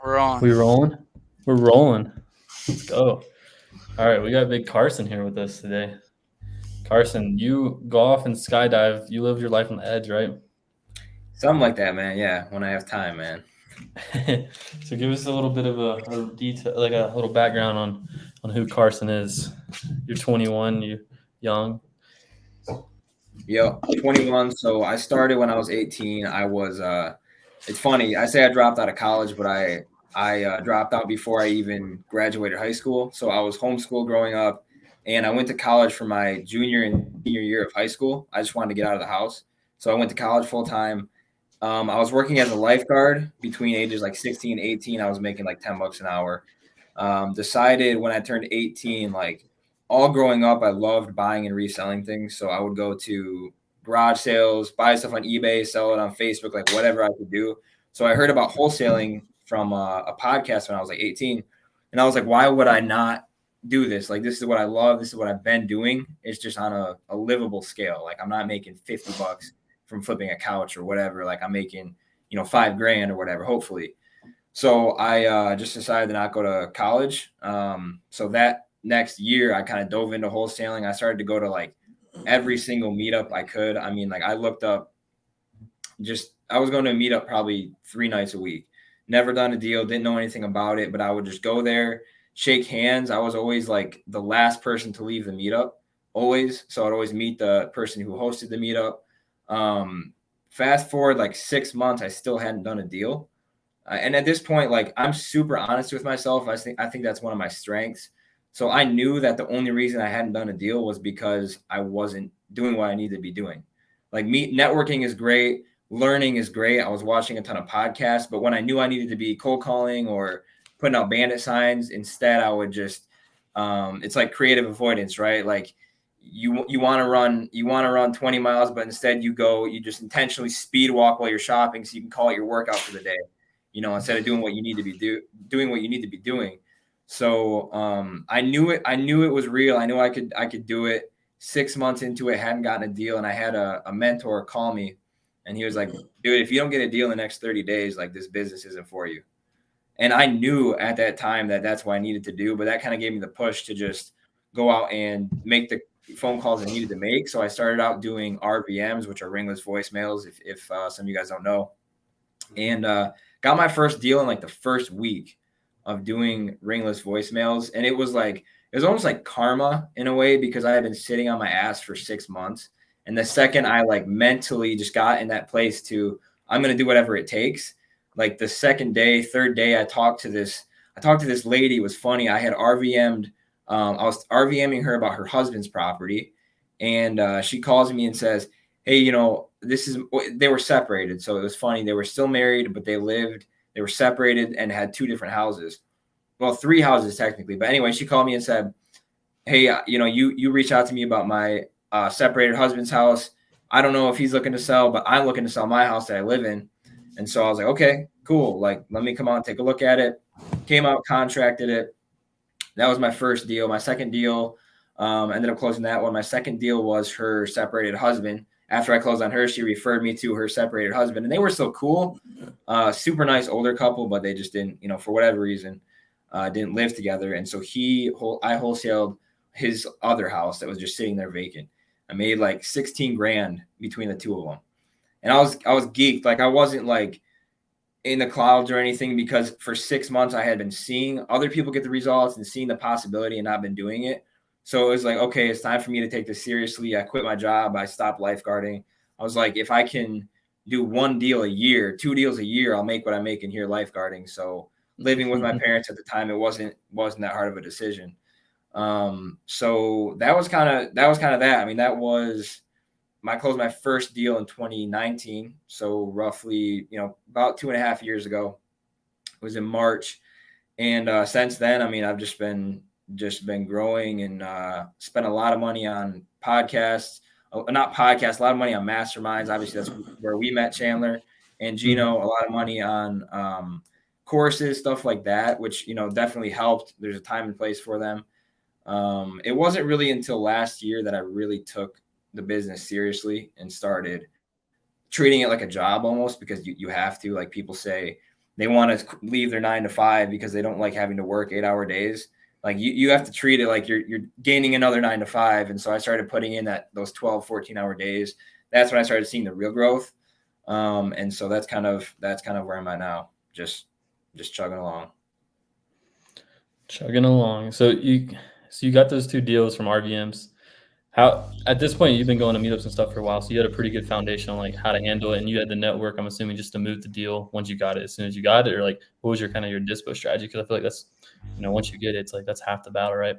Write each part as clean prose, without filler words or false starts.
We're on. We rolling? We're rolling. Let's go. All right, we got big Carson here with us today. Carson, you golf and skydive. You live your life on the edge, right? Something like that, man. Yeah, when I have time, man. So give us a little bit of a detail, like a little background on who Carson is. You're 21. You young. Yo, 21. So I started when I was 18. I was it's funny. I say I dropped out of college, but I dropped out before I even graduated high school. So I was homeschooled growing up, and I went to college for my junior and senior year of high school. I just wanted to get out of the house, so I went to college full time. I was working as a lifeguard between ages like 16 and 18. I was making like $10 an hour. Decided when I turned 18, like all growing up, I loved buying and reselling things. So I would go to garage sales, buy stuff on eBay, sell it on Facebook, like whatever I could do. So I heard about wholesaling from a podcast when I was like 18. And I was like, why would I not do this? Like, this is what I love. This is what I've been doing. It's just on a livable scale. Like, I'm not making $50 from flipping a couch or whatever. Like, I'm making, $5,000 or whatever, hopefully. So I just decided to not go to college. So that next year, I kind of dove into wholesaling. I started to go to like every single meetup I could. I mean, like I looked up I was going to a meetup probably 3 nights a week. Never done a deal, didn't know anything about it, but I would just go there, shake hands. I was always like the last person to leave the meetup, always. So I'd always meet the person who hosted the meetup. Fast forward like 6 months, I still hadn't done a deal. And at this point, like I'm super honest with myself. I think that's one of my strengths. So I knew that the only reason I hadn't done a deal was because I wasn't doing what I needed to be doing. Like networking is great, learning is great. I was watching a ton of podcasts, but when I knew I needed to be cold calling or putting out bandit signs, instead I would just it's like creative avoidance, right? Like you want to run 20 miles, but instead you just intentionally speed walk while you're shopping so you can call it your workout for the day. Instead of doing what you need to be doing what you need to be doing. So I knew it was real. I knew I could do it. 6 months into it, hadn't gotten a deal, and I had a mentor call me, and he was like, "Dude, if you don't get a deal in the next 30 days, like this business isn't for you." And I knew at that time that that's what I needed to do, but that kind of gave me the push to just go out and make the phone calls I needed to make. So I started out doing RVMs, which are ringless voicemails, if some of you guys don't know, and got my first deal in like the first week of doing ringless voicemails. And it was almost like karma in a way, because I had been sitting on my ass for 6 months. And the second I like mentally just got in that place to, I'm going to do whatever it takes. Like the second day, third day, I talked to this lady. It was funny. I had RVM'd, I was RVMing her about her husband's property. And she calls me and says, "Hey, they were separated." So it was funny. They were still married, but they were separated and had two different houses. Well, three houses technically. But anyway, she called me and said, "Hey, you reached out to me about my separated husband's house. I don't know if he's looking to sell, but I'm looking to sell my house that I live in." And so I was like, "Okay, cool. Like, let me come out and take a look at it." Came out, contracted it. That was my first deal. My second deal, ended up closing that one. My second deal was her separated husband. After I closed on her, she referred me to her separated husband, and they were so cool. Super nice older couple, but they just didn't, for whatever reason, didn't live together. And so I wholesaled his other house that was just sitting there vacant. I made like 16 grand between the two of them. And I was geeked. Like I wasn't like in the clouds or anything, because for 6 months I had been seeing other people get the results and seeing the possibility and not been doing it. So it was like, okay, it's time for me to take this seriously. I quit my job. I stopped lifeguarding. I was like, if I can do one deal a year, 2 deals a year, I'll make what I'm making here lifeguarding. So living with my parents at the time, it wasn't that hard of a decision. So that was kind of that. I mean, I closed my first deal in 2019. So roughly, about 2.5 years ago. It was in March. And since then, I mean, I've just been growing and spent a lot of money on podcasts, not podcasts, a lot of money on masterminds. Obviously, that's where we met Chandler and Gino. A lot of money on courses, stuff like that, which definitely helped. There's a time and place for them. It wasn't really until last year that I really took the business seriously and started treating it like a job almost, because you have to. Like people say, they want to leave their 9 to 5 because they don't like having to work 8-hour days. Like you have to treat it like you're gaining another 9 to 5. And so I started putting in those 12, 14-hour days. That's when I started seeing the real growth. And so that's kind of where I'm at now. Just chugging along. Chugging along. So you got those 2 deals from RVMs. How at this point, you've been going to meetups and stuff for a while, so you had a pretty good foundation on, like, how to handle it, and you had the network, I'm assuming, just to move the deal once you got it, as soon as you got it, or, like, what was your dispo strategy? Because I feel like that's, once you get it, it's like that's half the battle, right?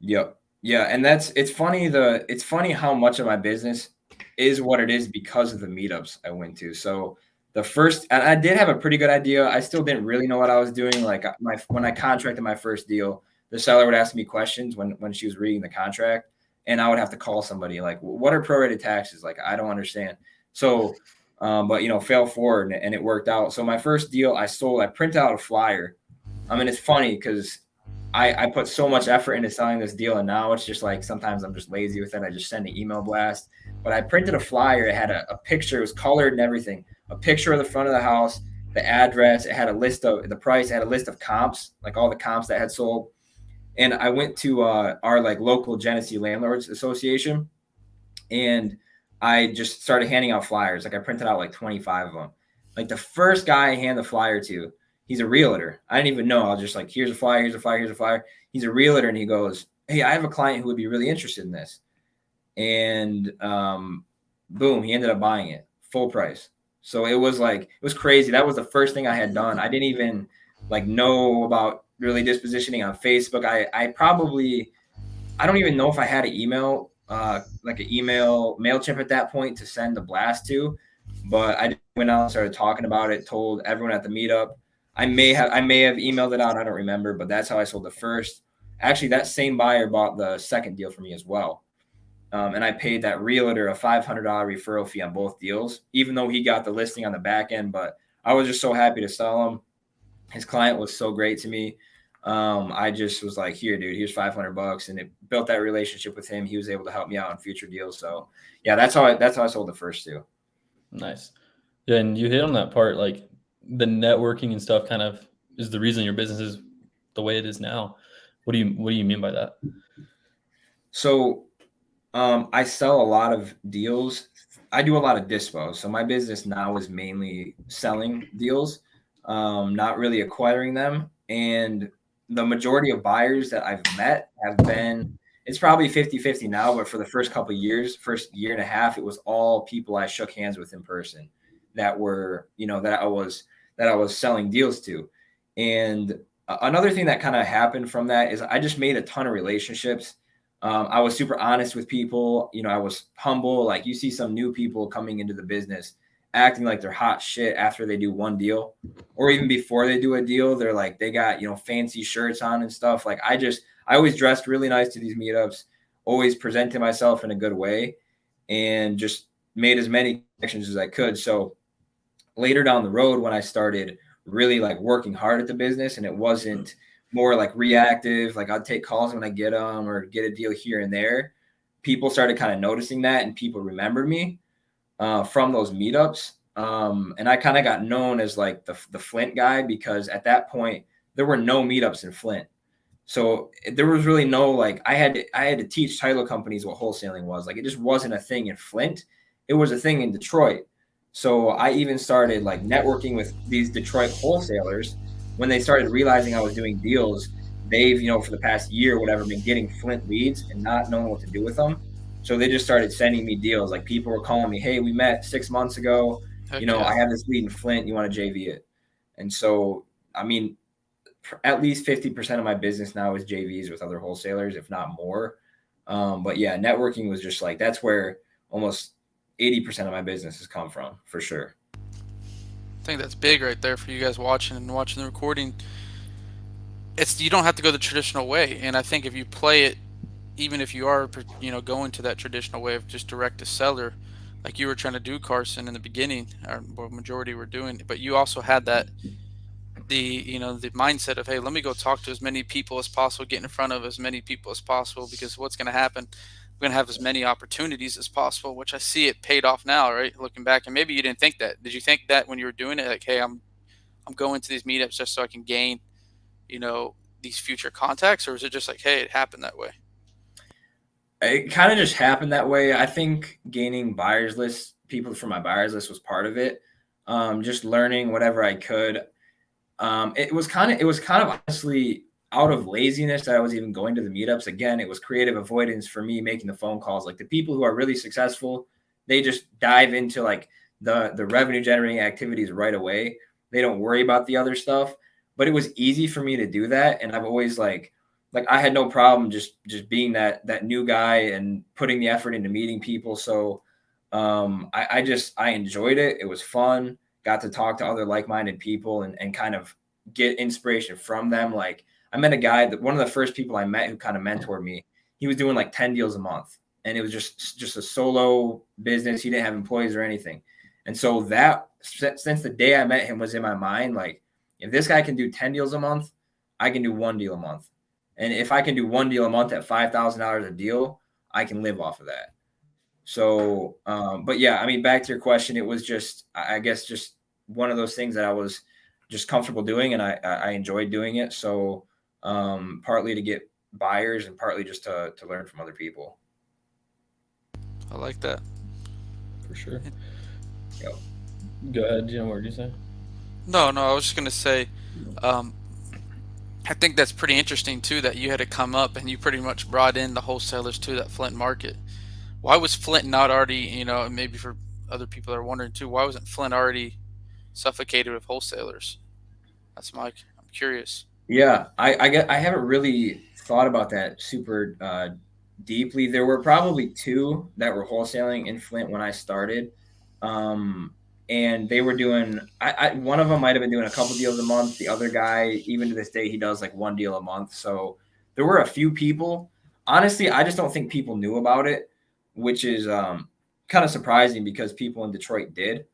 Yep. Yeah, and it's funny how much of my business is what it is because of the meetups I went to. So and I did have a pretty good idea. I still didn't really know what I was doing. Like when I contracted my first deal, the seller would ask me questions when she was reading the contract, and I would have to call somebody like, "What are prorated taxes?" Like, I don't understand. So, but fail forward, and it worked out. So my first deal I printed out a flyer. I mean, it's funny because I put so much effort into selling this deal, and now it's just like sometimes I'm just lazy with it. I just send an email blast. But I printed a flyer. It had a picture. It was colored and everything. A picture of the front of the house, the address. It had a list of the price. It had a list of comps, like all the comps that had sold. And I went to our like local Genesee Landlords Association, and I just started handing out flyers. Like I printed out like 25 of them. Like the first guy I hand the flyer to, he's a realtor. I didn't even know. I was just like, here's a flyer, here's a flyer, here's a flyer. He's a realtor, and he goes, "Hey, I have a client who would be really interested in this." And boom, he ended up buying it full price. So it was crazy. That was the first thing I had done. I didn't even like know about really dispositioning on Facebook. I don't even know if I had an email, like an email MailChimp at that point to send the blast to, but I went out and started talking about it, told everyone at the meetup. I may have emailed it out. I don't remember, but that's how I sold the first. Actually, that same buyer bought the second deal for me as well. And I paid that realtor a $500 referral fee on both deals, even though he got the listing on the back end. But I was just so happy to sell him. His client was so great to me. I just was like, "Here, dude, here's $500," and it built that relationship with him. He was able to help me out on future deals. So yeah, that's how I sold the first two. Nice. Yeah, and you hit on that part, like the networking and stuff kind of is the reason your business is the way it is now. What do you mean by that? So I sell a lot of deals. I do a lot of dispo. So my business now is mainly selling deals, not really acquiring them. And the majority of buyers that I've met have been, it's probably 50-50 now, but for the first couple of years, first year and a half, it was all people I shook hands with in person that were, that I was selling deals to. And another thing that kind of happened from that is I just made a ton of relationships. I was super honest with people. I was humble. Like you see some new people coming into the business acting like they're hot shit after they do one deal, or even before they do a deal, they're like, they got, fancy shirts on and stuff. Like I always dressed really nice to these meetups, always presented myself in a good way, and just made as many connections as I could. So later down the road, when I started really like working hard at the business, and it wasn't more like reactive, like I'd take calls when I get them or get a deal here and there, people started kind of noticing that, and people remembered me from those meetups. And I kind of got known as like the Flint guy, because at that point there were no meetups in Flint. So there was really no, like, I had to teach title companies what wholesaling was. Like, it just wasn't a thing in Flint. It was a thing in Detroit. So I even started like networking with these Detroit wholesalers. When they started realizing I was doing deals, they've, for the past year or whatever, been getting Flint leads and not knowing what to do with them. So they just started sending me deals. Like people were calling me, "Hey, we met 6 months ago. Heck yeah. I have this lead in Flint. You want to JV it?" And so, I mean, at least 50% of my business now is JVs with other wholesalers, if not more. But yeah, networking was just like, that's where almost 80% of my business has come from, for sure. I think that's big right there for you guys watching the recording. You don't have to go the traditional way, and I think if you play it, even if you are going to that traditional way of just direct to seller, like you were trying to do, Carson, in the beginning, or majority were doing, but you also had that the mindset of, hey, let me go talk to as many people as possible, get in front of as many people as possible, because what's going to happen, we're going to have as many opportunities as possible, which I see it paid off now, right, looking back. And maybe you didn't think that. Did you think that when you were doing it, like, hey, I'm I'm going to these meetups just so I can gain, these future contacts, or is it just like, hey, it happened that way? It kind of just happened that way. I think gaining buyers list, people from my buyers list was part of it. Just learning whatever I could. It was kind of honestly out of laziness that I was even going to the meetups. Again, it was creative avoidance for me making the phone calls. Like the people who are really successful, they just dive into like the revenue generating activities right away. They don't worry about the other stuff. But it was easy for me to do that, and I've always like I had no problem just being that new guy and putting the effort into meeting people. So I enjoyed it. It was fun. Got to talk to other like-minded people and kind of get inspiration from them. Like I met a guy that one of the first people I met who kind of mentored me. He was doing like 10 deals a month, and it was just a solo business. He didn't have employees or anything. And so that since the day I met him was in my mind, like if this guy can do 10 deals a month, I can do one deal a month. And if I can do one deal a month at $5,000 a deal, I can live off of that. So, but yeah, I mean, back to your question, it was just, I guess, just one of those things that I was just comfortable doing, and I enjoyed doing it. So, partly to get buyers and partly just to learn from other people. I like that. For sure. Yep. Go ahead, Jim. What did you say? No, no, I was just gonna say, um, I think that's pretty interesting too that you had to come up and you pretty much brought in the wholesalers to that Flint market. Why was Flint not already, and maybe for other people that are wondering too, why wasn't Flint already suffocated with wholesalers? I'm curious. Yeah, I haven't really thought about that super deeply. There were probably two that were wholesaling in Flint when I started, um, and they were doing. One of them might have been doing a couple deals a month. The other guy, even to this day, he does like one deal a month. So there were a few people. Honestly, I just don't think people knew about it, which is kind of surprising because people in Detroit did,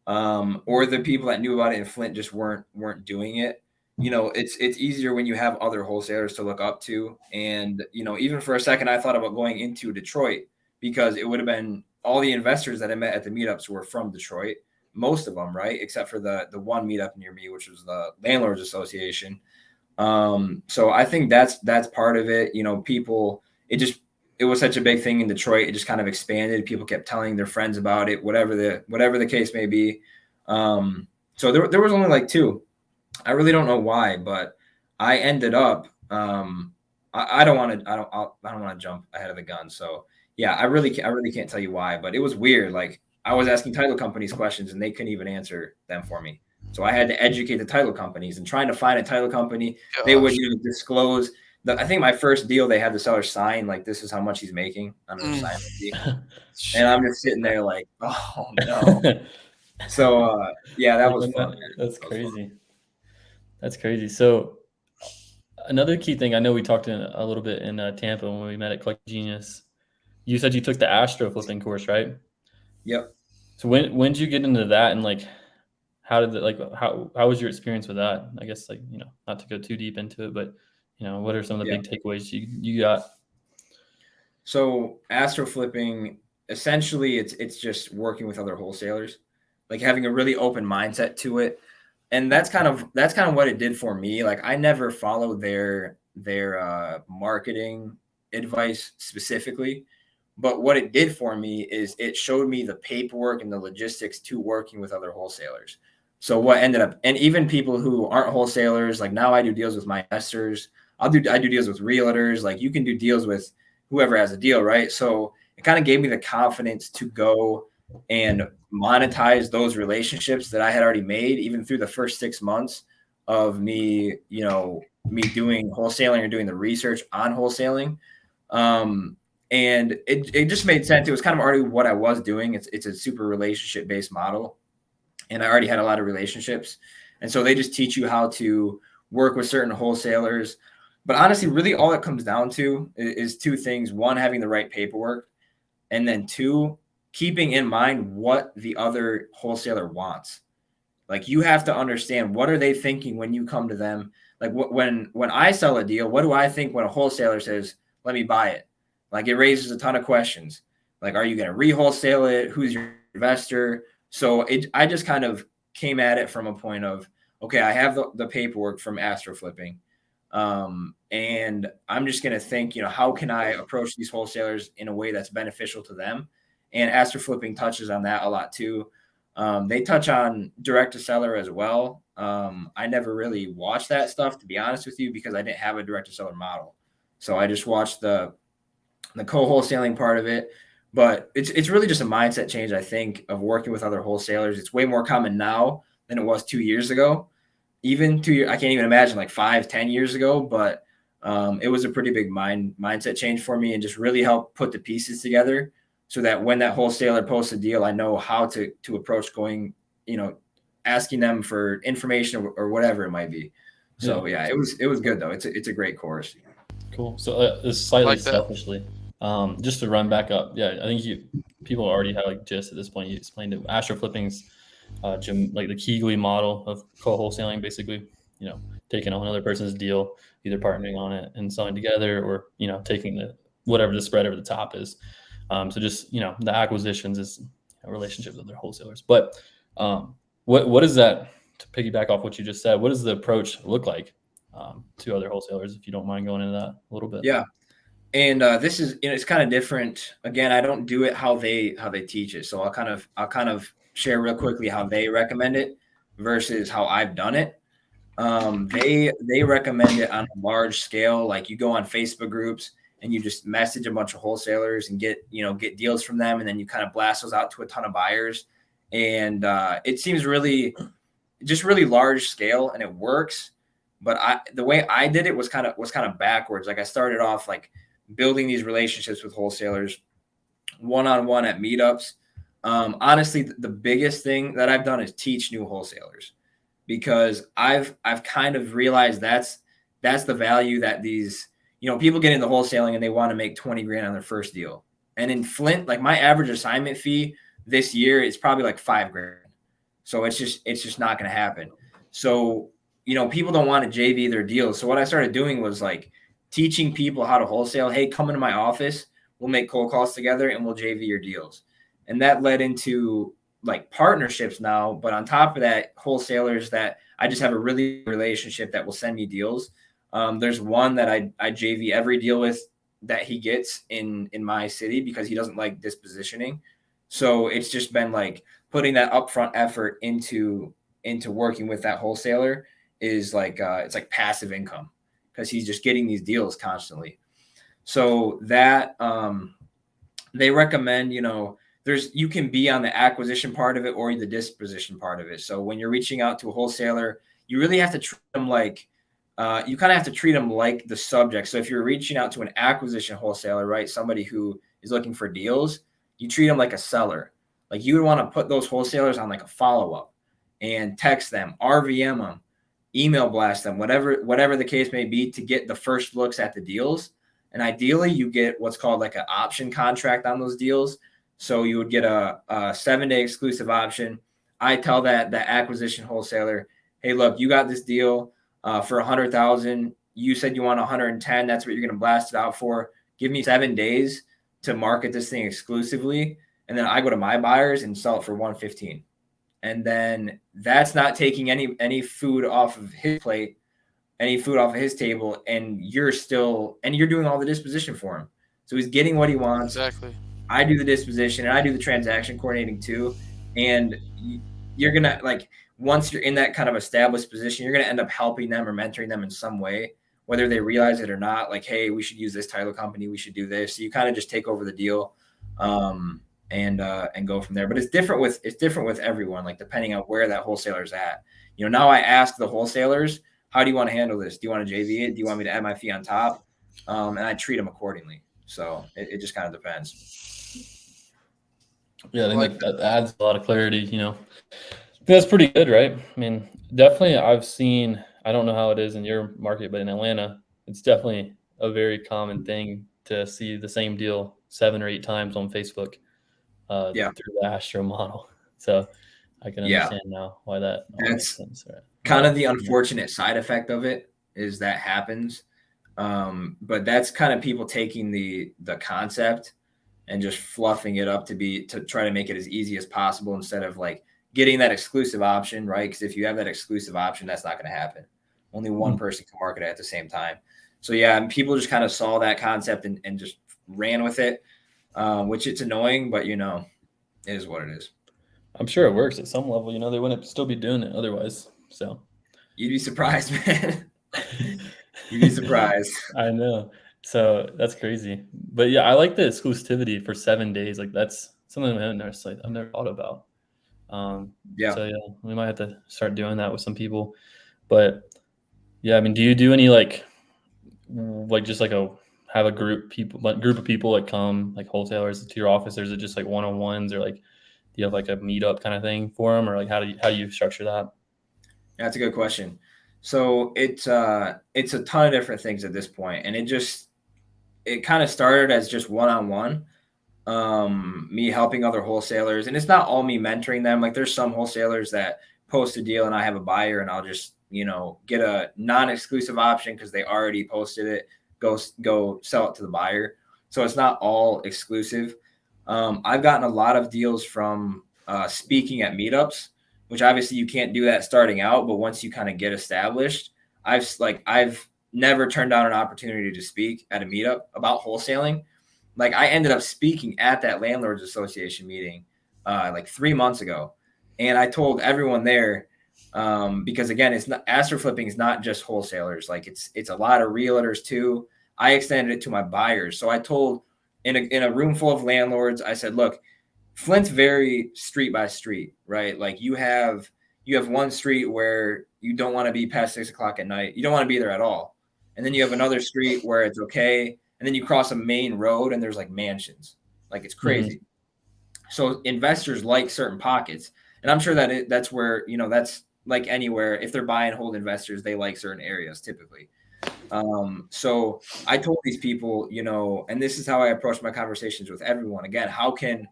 or the people that knew about it in Flint just weren't doing it. It's easier when you have other wholesalers to look up to. And, even for a second, I thought about going into Detroit because it would have been all the investors that I met at the meetups were from Detroit, most of them, right? Except for the one meetup near me, which was the Landlords Association. So I think that's part of it. People, it was such a big thing in Detroit. It just kind of expanded. People kept telling their friends about it, whatever the case may be. So there was only like two. I really don't know why, but I ended up. I don't want to. I don't want to jump ahead of the gun. So yeah, I really can't tell you why, but it was weird. Like I was asking title companies questions and they couldn't even answer them for me. So I had to educate the title companies and trying to find a title company. They would Gosh. disclose. I think my first deal, they had the seller sign like this is how much he's making on their Mm, sign fee, and shoot. I'm just sitting there like, oh no. So yeah, that was fun, man. That's That was fun. crazy. That's crazy. So another key thing, I know we talked in a little bit in Tampa when we met at Collect Genius. You said you took the Astro flipping course, right? Yep. So when did you get into that, and like how did it, like how was your experience with that? I guess like not to go too deep into it, but what are some of the Yeah. big takeaways you got? So astro flipping, essentially, it's just working with other wholesalers, like having a really open mindset to it, and that's kind of what it did for me. Like I never followed their marketing advice specifically, but what it did for me is it showed me the paperwork and the logistics to working with other wholesalers. So what ended up, and even people who aren't wholesalers, like now I do deals with my investors. I do deals with realtors. Like you can do deals with whoever has a deal, right? So it kind of gave me the confidence to go and monetize those relationships that I had already made, even through the first 6 months of me doing wholesaling or doing the research on wholesaling. And it just made sense. It was kind of already what I was doing. It's a super relationship based model, and I already had a lot of relationships, and so they just teach you how to work with certain wholesalers. But honestly, really, all it comes down to is two things: one, having the right paperwork, and then two, keeping in mind what the other wholesaler wants. Like you have to understand what are they thinking when you come to them. Like when I sell a deal, what do I think when a wholesaler says, "Let me buy it"? Like it raises a ton of questions. Like, are you going to re-wholesale it? Who's your investor? So I just kind of came at it from a point of, okay, I have the paperwork from Astro flipping. And I'm just going to think, how can I approach these wholesalers in a way that's beneficial to them? And Astro flipping touches on that a lot too. They touch on direct to seller as well. I never really watched that stuff, to be honest with you, because I didn't have a direct to seller model. So I just watched the co-wholesaling part of it. But it's really just a mindset change, I think, of working with other wholesalers. It's way more common now than it was 2 years ago. Even 2 years, I can't even imagine like 5-10 years ago, but it was a pretty big mindset change for me, and just really helped put the pieces together so that when that wholesaler posts a deal, I know how to approach going, asking them for information or whatever it might be. So yeah, it was good though. It's a great course. Cool. So slightly selfishly, just to run back up. Yeah, I think people already have like gist at this point. You explained it. Astro flipping's like the Kegley model of co-wholesaling, basically, taking on another person's deal, either partnering on it and selling together, or taking whatever the spread over the top is. So just the acquisitions is a relationship with other wholesalers. But what is that, to piggyback off what you just said? What does the approach look like to other wholesalers, if you don't mind going into that a little bit? Yeah. And this is, it's kind of different. Again, I don't do it how they teach it. So I'll kind of share real quickly how they recommend it versus how I've done it. They recommend it on a large scale. Like you go on Facebook groups and you just message a bunch of wholesalers and get deals from them. And then you kind of blast those out to a ton of buyers. And it seems really large scale, and it works. But the way I did it was kind of backwards. Like I started off like building these relationships with wholesalers one-on-one at meetups. Honestly, the biggest thing that I've done is teach new wholesalers, because I've kind of realized that's the value that these, people get into wholesaling and they want to make 20 grand on their first deal. And in Flint, like my average assignment fee this year is probably like 5 grand. So it's just not going to happen. So, people don't want to JV their deals. So what I started doing was like teaching people how to wholesale. Hey, come into my office. We'll make cold calls together and we'll JV your deals. And that led into like partnerships now. But on top of that, wholesalers that I just have a really good relationship that will send me deals. There's one that I JV every deal with that he gets in my city, because he doesn't like dispositioning. So it's just been like putting that upfront effort into working with that wholesaler is like, it's like passive income, because he's just getting these deals constantly. So that, they recommend, you can be on the acquisition part of it or the disposition part of it. So when you're reaching out to a wholesaler, you really have to treat them like, you kind of have to treat them like the subject. So if you're reaching out to an acquisition wholesaler, right, somebody who is looking for deals, you treat them like a seller. Like you would want to put those wholesalers on like a follow-up and text them, RVM them, email blast them, whatever the case may be, to get the first looks at the deals. And ideally you get what's called like an option contract on those deals. So you would get a 7-day exclusive option. I tell that acquisition wholesaler, hey, look, you got this deal for 100,000. You said you want 110. That's what you're going to blast it out for. Give me 7 days to market this thing exclusively. And then I go to my buyers and sell it for 115. And then that's not taking any food off of his plate, any food off of his table. And you're doing all the disposition for him. So he's getting what he wants. Exactly. I do the disposition and I do the transaction coordinating too. And you're going to, like, once you're in that kind of established position, you're going to end up helping them or mentoring them in some way, whether they realize it or not. Like, hey, we should use this title company. We should do this. So you kind of just take over the deal and go from there. But it's different with everyone, like depending on where that wholesaler's at. Now I ask the wholesalers, how do you want to handle this? Do you want to JV it? Do you want me to add my fee on top? And I treat them accordingly. So it just kind of depends. Yeah, I think that adds a lot of clarity, That's pretty good, right? I mean, definitely I've seen, I don't know how it is in your market, but in Atlanta, it's definitely a very common thing to see the same deal 7 or 8 times on Facebook through the Astro model. So I can understand now why that makes sense. Right? Kind of the unfortunate side effect of it is that happens. But that's kind of people taking the concept and just fluffing it up to try to make it as easy as possible, instead of like getting that exclusive option, right? Because if you have that exclusive option, that's not going to happen. Only one person can market it at the same time. So yeah, and people just kind of saw that concept and just ran with it, which it's annoying, but it is what it is. I'm sure it works at some level. They wouldn't still be doing it otherwise. So you'd be surprised, man. You'd be surprised. I know. So that's crazy. But yeah, I like the exclusivity for 7 days. Like that's something I've never thought about. Yeah. So yeah, we might have to start doing that with some people. But yeah, I mean, do you do any like just like have a group of people like come like wholesalers to your office, or is it just like one-on-ones, or like do you have like a meetup kind of thing for them, or like how do you structure that? Yeah, that's a good question. So it's a ton of different things at this point, and it kind of started as just one-on-one, me helping other wholesalers, and it's not all me mentoring them. Like there's some wholesalers that post a deal and I have a buyer and I'll just get a non-exclusive option because they already posted it, go sell it to the buyer. So it's not all exclusive. I've gotten a lot of deals from speaking at meetups, which obviously you can't do that starting out, but once you kind of get established, I've never turned down an opportunity to speak at a meetup about wholesaling. Like I ended up speaking at that landlords association meeting like 3 months ago, and I told everyone there, because again, it's not, Astro flipping is not just wholesalers. Like it's a lot of realtors too. I extended it to my buyers. So I told in a room full of landlords, I said, look, Flint's very street by street, right? Like you have one street where you don't want to be past 6 o'clock at night. You don't want to be there at all. And then you have another street where it's okay. And then you cross a main road and there's like mansions. Like it's crazy. Mm-hmm. So investors like certain pockets. And I'm sure that's where, that's like anywhere. If they're buy and hold investors, they like certain areas typically. So I told these people, and this is how I approach my conversations with everyone. Again, how can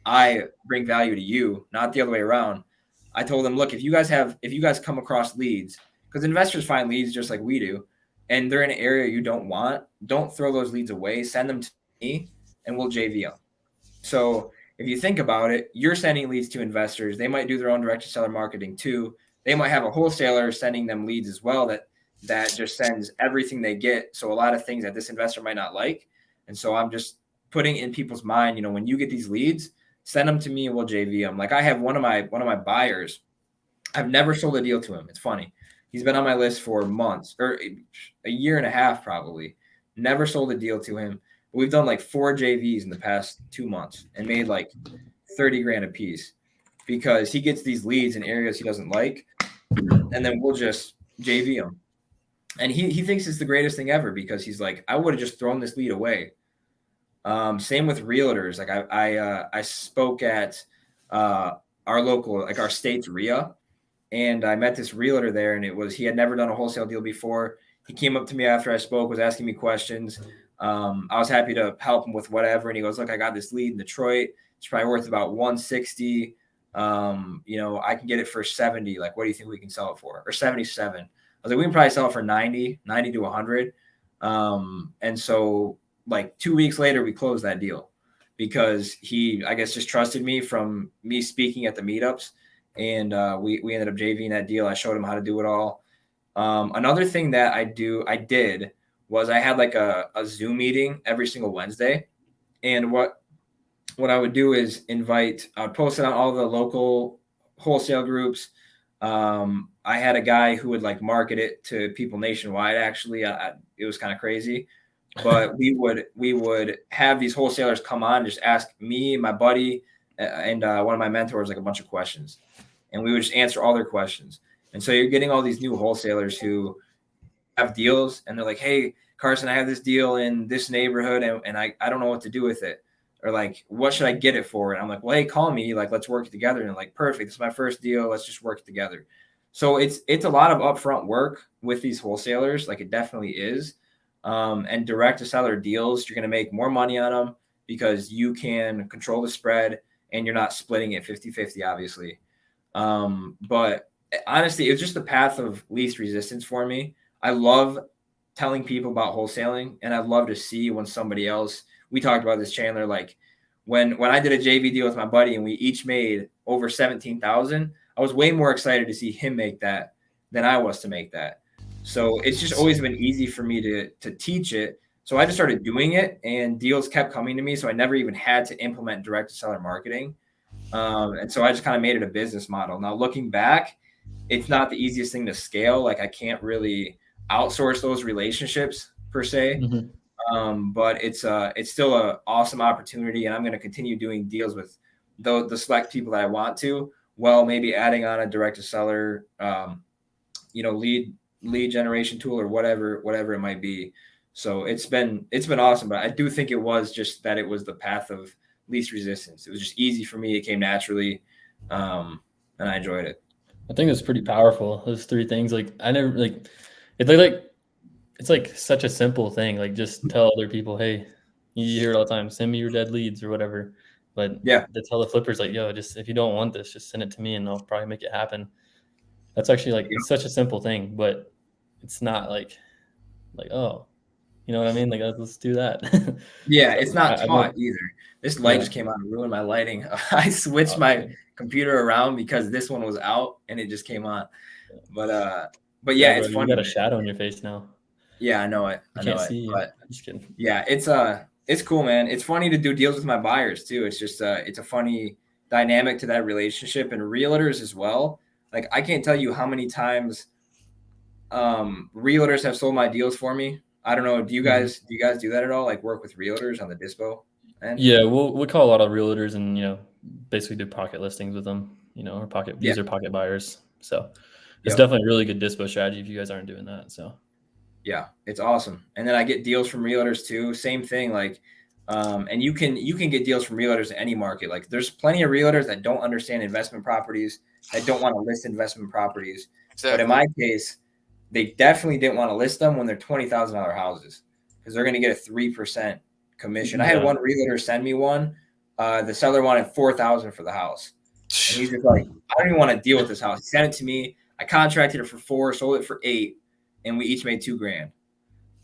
I bring value to you, not the other way around? I told them, look, if you guys come across leads, because investors find leads just like we do, and they're in an area you don't want, don't throw those leads away. Send them to me and we'll JV them. So if you think about it, you're sending leads to investors. They might do their own direct to seller marketing too. They might have a wholesaler sending them leads as well that just sends everything they get. So a lot of things that this investor might not like. And so I'm just putting in people's mind, when you get these leads, send them to me and we'll JV them. Like I have one of my buyers. I've never sold a deal to him. It's funny. He's been on my list for months, or a year and a half probably. Never sold a deal to him. But we've done like 4 JVs in the past 2 months and made like 30 grand a piece because he gets these leads in areas he doesn't like. And then we'll just JV him. And he thinks it's the greatest thing ever because he's like, I would have just thrown this lead away. Same with realtors. Like I spoke at our local, like our state's REI, and I met this realtor there, and he had never done a wholesale deal before. He came up to me after I spoke, was asking me questions. I was happy to help him with whatever. And he goes, look, I got this lead in Detroit. It's probably worth about 160. I can get it for 70. Like, what do you think we can sell it for? Or 77. I was like, we can probably sell it for 90 to 100. And so like 2 weeks later, we closed that deal because he, I guess, just trusted me from me speaking at the meetups. And we ended up JVing that deal. I showed him how to do it all. Another thing that I did was I had like a Zoom meeting every single Wednesday. And what I would do is I'd post it on all the local wholesale groups. I had a guy who would like market it to people nationwide. Actually, it was kind of crazy, but we would have these wholesalers come on and just ask me, my buddy, and one of my mentors like a bunch of questions, and we would just answer all their questions. And so you're getting all these new wholesalers who have deals, and they're like, "Hey, Carson, I have this deal in this neighborhood, and I don't know what to do with it." Or like, what should I get it for? And I'm like, well, hey, call me. Like, let's work it together. And like, perfect. This is my first deal. Let's just work it together. So it's a lot of upfront work with these wholesalers. Like it definitely is. And direct to seller deals, you're going to make more money on them because you can control the spread and you're not splitting it 50-50, obviously. But honestly, it's just the path of least resistance for me. I love telling people about wholesaling, and I'd love to see when somebody else, we talked about this, Chandler, like when I did a JV deal with my buddy and we each made over 17,000, I was way more excited to see him make that than I was to make that. So it's just always been easy for me to teach it. So I just started doing it, and deals kept coming to me. So I never even had to implement direct to seller marketing. And so I just kind of made it a business model. Now looking back, it's not the easiest thing to scale. Like I can't really outsource those relationships per se. But it's still an awesome opportunity, and I'm going to continue doing deals with the select people that I want to, while maybe adding on a direct to seller, lead generation tool or whatever it might be. So it's been awesome, but I do think it was just that it was the path of least resistance. It was just easy for me. It came naturally, and I enjoyed it. I think it's pretty powerful. Those three things. Like I never like it's like such a simple thing. Like just tell other people, hey, you hear it all the time, send me your dead leads or whatever. But Yeah, to tell the flippers like, yo, just if you don't want this, just send it to me and I'll probably make it happen. That's actually like it's such a simple thing, but it's not like oh, you know what I mean? Like let's do that. yeah, So, it's not taught either. This light just came out and ruined my lighting. I switched my computer around because this one was out and it just came on. But yeah, bro, it's funny. You got a shadow in your face now. Yeah, I know it. I can't see you. But I'm just kidding. yeah, it's cool, man. It's funny to do deals with my buyers too. It's just it's a funny dynamic to that relationship, and realtors as well. Like I can't tell you how many times realtors have sold my deals for me. I don't know. Do you guys do that at all? Like work with realtors on the dispo end? Yeah, we'll call a lot of realtors and basically do pocket listings with them, or these are pocket buyers. So it's definitely a really good dispo strategy if you guys aren't doing that. So yeah, it's awesome. And then I get deals from realtors too. Same thing. Like, and you can get deals from realtors in any market. Like there's plenty of realtors that don't understand investment properties, that don't want to list investment properties. Exactly. But in my case, they definitely didn't want to list them when they're $20,000 houses, because they're going to get a 3% commission. I had one realtor send me one. The seller wanted $4,000 for the house. And he's just like, I don't even want to deal with this house. He sent it to me. I contracted it for $4,000, sold it for $8,000, and we each made $2,000.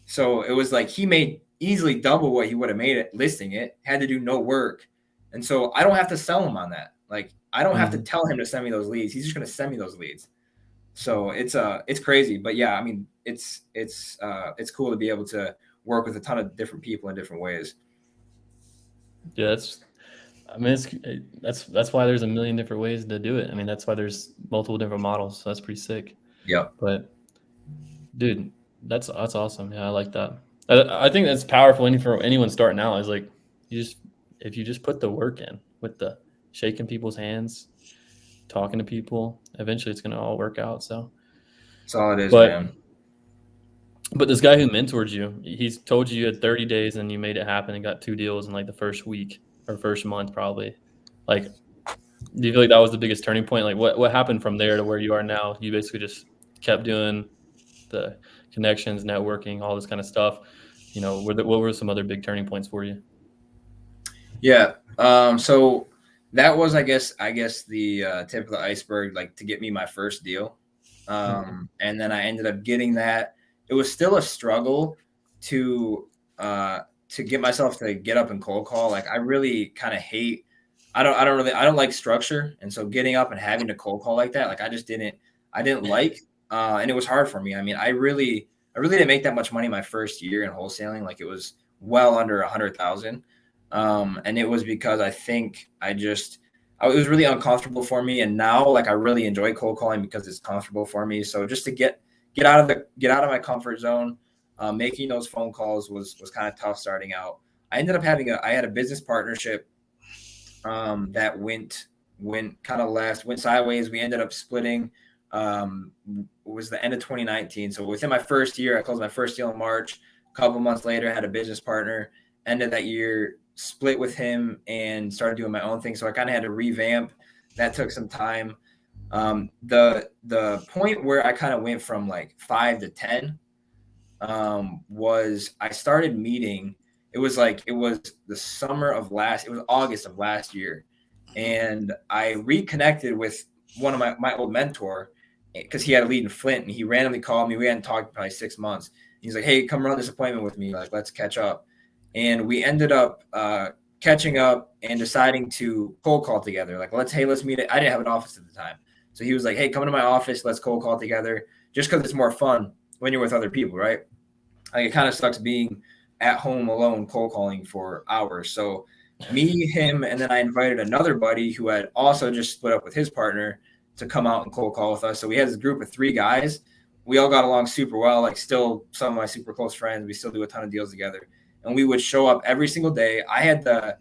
So it was like he made easily double what he would have made it listing it, had to do no work. And so I don't have to sell him on that. Like I don't have to tell him to send me those leads. He's just going to send me those leads. So it's crazy, but yeah, I mean, it's cool to be able to work with a ton of different people in different ways. Yeah, that's why there's a million different ways to do it. I mean, that's why there's multiple different models. So that's pretty sick. Yeah. But dude, that's awesome. Yeah, I like that. I think that's powerful. For anyone starting out is like, if you just put the work in with the shaking people's hands, talking to people, eventually it's going to all work out. So that's all it is, man. But this guy who mentored you, he's told you had 30 days and you made it happen and got 2 deals in like the first week or first month, probably. Like, do you feel like that was the biggest turning point? Like what happened from there to where you are now? You basically just kept doing the connections, networking, all this kind of stuff. What were some other big turning points for you? Yeah. So that was, I guess the tip of the iceberg, like to get me my first deal. And then I ended up getting that. It was still a struggle to get myself to get up and cold call. Like I really kind of hate, I don't like structure. And so getting up and having to cold call like that, like I didn't like, and it was hard for me. I mean, I really didn't make that much money my first year in wholesaling. Like it was well under 100,000. And it was because I think it was really uncomfortable for me. And now like I really enjoy cold calling because it's comfortable for me. So just to get out of my comfort zone, making those phone calls was kind of tough starting out. I ended up I had a business partnership that went kind of left, went sideways. We ended up splitting. It was the end of 2019. So within my first year, I closed my first deal in March. A couple months later, I had a business partner. End of that year, split with him and started doing my own thing. So I kind of had to revamp. That took some time. The point where I kind of went from like 5 to 10 was I started meeting. It was August of last year. And I reconnected with one of my old mentor because he had a lead in Flit, and he randomly called me. We hadn't talked in probably 6 months. He's like, hey, come run this appointment with me. Like, let's catch up. And we ended up catching up and deciding to cold call together. Like, let's meet. I didn't have an office at the time. So he was like, hey, come to my office. Let's cold call together, just because it's more fun when you're with other people, right? Like, it kind of sucks being at home alone cold calling for hours. So me, him, and then I invited another buddy who had also just split up with his partner to come out and cold call with us. So we had this group of 3 guys. We all got along super well, like still some of my super close friends. We still do a ton of deals together. And we would show up every single day. I had the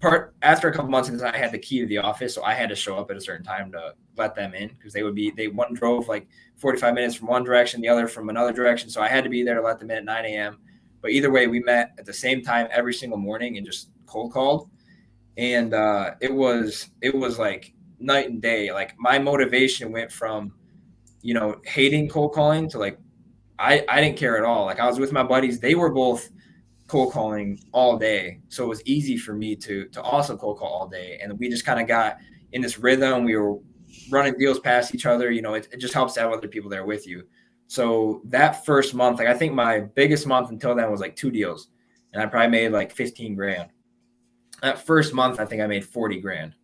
part after a couple months into that, I had the key to the office, so I had to show up at a certain time to let them in, because they one drove like 45 minutes from one direction, the other from another direction. So I had to be there to let them in at 9 a.m. But either way, we met at the same time every single morning and just cold called. And it was like night and day. Like, my motivation went from, hating cold calling to like, I didn't care at all. Like, I was with my buddies. They were both cold calling all day. So it was easy for me to also cold call all day. And we just kind of got in this rhythm. We were running deals past each other. It just helps to have other people there with you. So that first month, like, I think my biggest month until then was like 2 deals. And I probably made like 15 grand. That first month, I think I made 40 grand.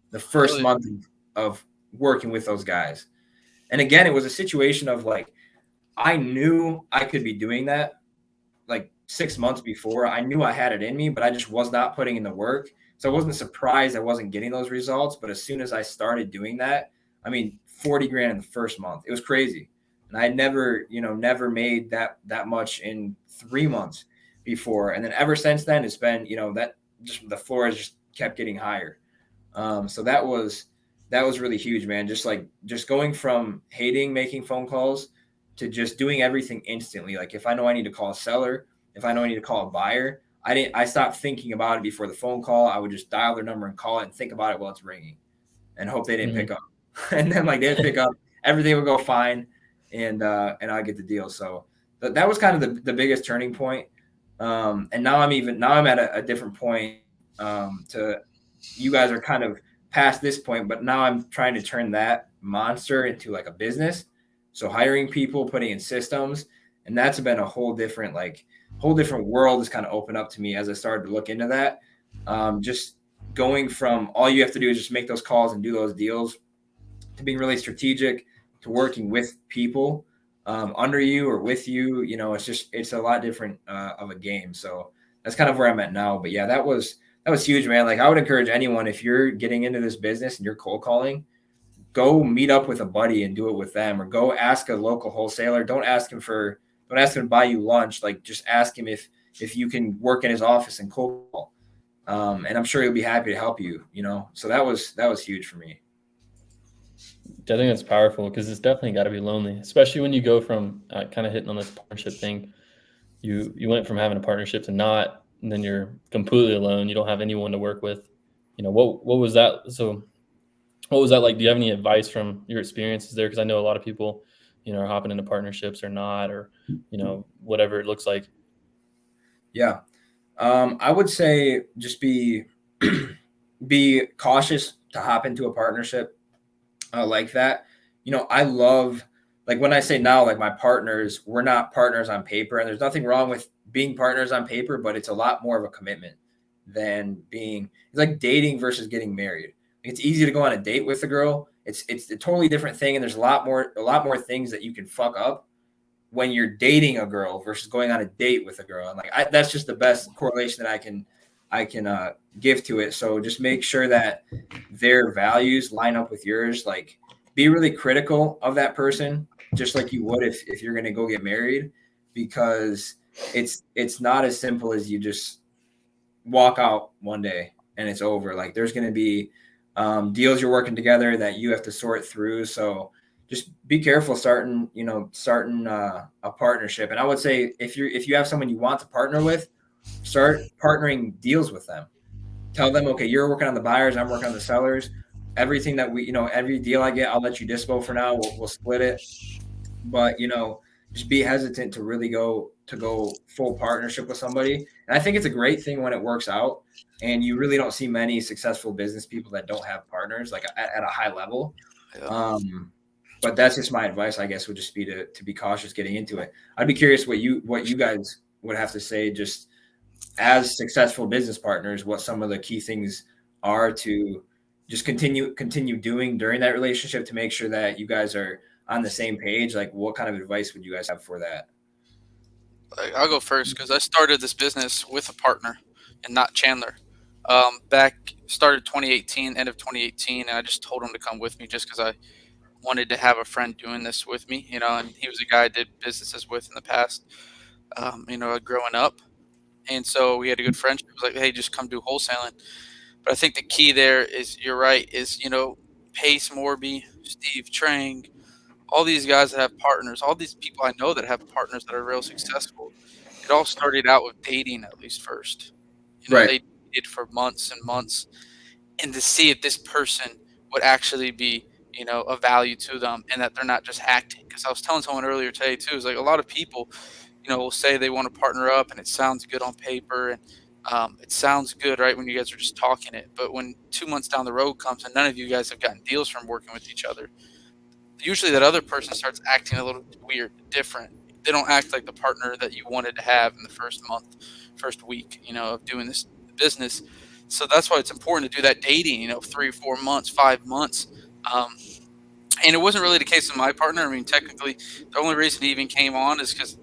The first month of working with those guys. And again, it was a situation of like, I knew I could be doing that like 6 months before. I knew I had it in me, but I just was not putting in the work. So I wasn't surprised I wasn't getting those results. But as soon as I started doing that, 40 grand in the first month. It was crazy. And I never made that much in 3 months before. And then ever since then, it's been, that just the floor has just kept getting higher. So that was really huge, man. Just going from hating making phone calls to just doing everything instantly. Like, if I know I need to call a seller, if I know I need to call a buyer, I stopped thinking about it before the phone call. I would just dial their number and call it and think about it while it's ringing and hope they didn't pick up. And then like, they'd pick up, everything would go fine. And I get the deal. So that was kind of the biggest turning point. And now I'm at a different point. To you guys are kind of past this point, but now I'm trying to turn that monster into like a business. So hiring people, putting in systems, and that's been a whole different world has kind of opened up to me as I started to look into that. Just going from all you have to do is just make those calls and do those deals to being really strategic, to working with people under you or with you. It's a lot different of a game. So that's kind of where I'm at now. But yeah, that was huge, man. Like, I would encourage anyone, if you're getting into this business and you're cold calling, go meet up with a buddy and do it with them, or go ask a local wholesaler. Don't ask him to buy you lunch. Like, just ask him if you can work in his office and cold call. And I'm sure he'll be happy to help you, So that was huge for me. I think that's powerful, because it's definitely got to be lonely, especially when you go from kind of hitting on this partnership thing. You went from having a partnership to not, and then you're completely alone. You don't have anyone to work with. What was that? So what was that like? Do you have any advice from your experiences there? Because I know a lot of people, are hopping into partnerships or not, or, whatever it looks like. Yeah. I would say just be cautious to hop into a partnership like that. I love, like, when I say now, like, my partners, we're not partners on paper, and there's nothing wrong with being partners on paper, but it's a lot more of a commitment than it's like dating versus getting married. It's easy to go on a date with a girl. It's a totally different thing. And there's a lot more things that you can fuck up when you're dating a girl versus going on a date with a girl. And like, that's just the best correlation that I can give to it. So just make sure that their values line up with yours. Like, be really critical of that person, just like you would if you're going to go get married, because it's not as simple as you just walk out one day and it's over. Like, there's going to be deals you're working together that you have to sort through. So just be careful starting a partnership. And I would say if you have someone you want to partner with, start partnering deals with them. Tell them, okay, you're working on the buyers, I'm working on the sellers. Everything that every deal I get, I'll let you dispo for now. We'll split it. But, just be hesitant to really go full partnership with somebody. And I think it's a great thing when it works out. And you really don't see many successful business people that don't have partners, like at a high level. Yeah. But that's just my advice, I guess, would just be to be cautious getting into it. I'd be curious what you guys would have to say, just as successful business partners, what some of the key things are to just continue doing during that relationship to make sure that you guys are on the same page. Like, what kind of advice would you guys have for that? I'll go first because I started this business with a partner and not Chandler. Started 2018, end of 2018, and I just told him to come with me just because I wanted to have a friend doing this with me, and he was a guy I did businesses with in the past, growing up. And so we had a good friendship. It was like, hey, just come do wholesaling. But I think the key there is, you're right, is, Pace Morby, Steve Trang, all these guys that have partners, all these people I know that have partners that are real successful. It all started out with dating, at least first. Right. They dated for months and months, and to see if this person would actually be, of value to them, and that they're not just acting. Because I was telling someone earlier today too, is like a lot of people, will say they want to partner up, and it sounds good on paper, and it sounds good, right, when you guys are just talking it. But when 2 months down the road comes and none of you guys have gotten deals from working with each other, usually that other person starts acting a little weird, different. They don't act like the partner that you wanted to have in the first month, first week, of doing this business. So that's why it's important to do that dating, 3, 4 months, 5 months. Um, and it wasn't really the case with my partner. I mean, technically, the only reason he even came on is because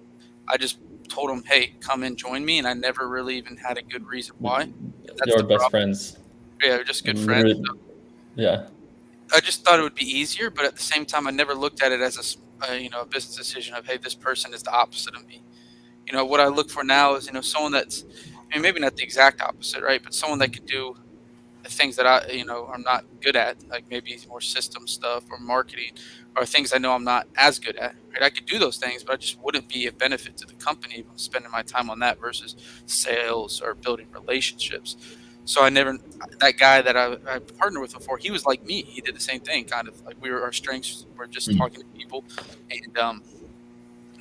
I just told him, hey, come and join me. And I never really even had a good reason why. And that's Your the best problem. friends. Yeah, we're just good And friends. literally, yeah. I just thought it would be easier, but at the same time, I never looked at it as a business decision of, hey, this person is the opposite of me. What I look for now is, someone that's, I mean, maybe not the exact opposite, right? But someone that could do the things that I'm not good at, like maybe more system stuff or marketing, or things I know I'm not as good at, right? I could do those things, but I just wouldn't be a benefit to the company if I'm spending my time on that versus sales or building relationships. So that guy that I partnered with before, he was like me. He did the same thing, kind of like our strengths were just talking to people, and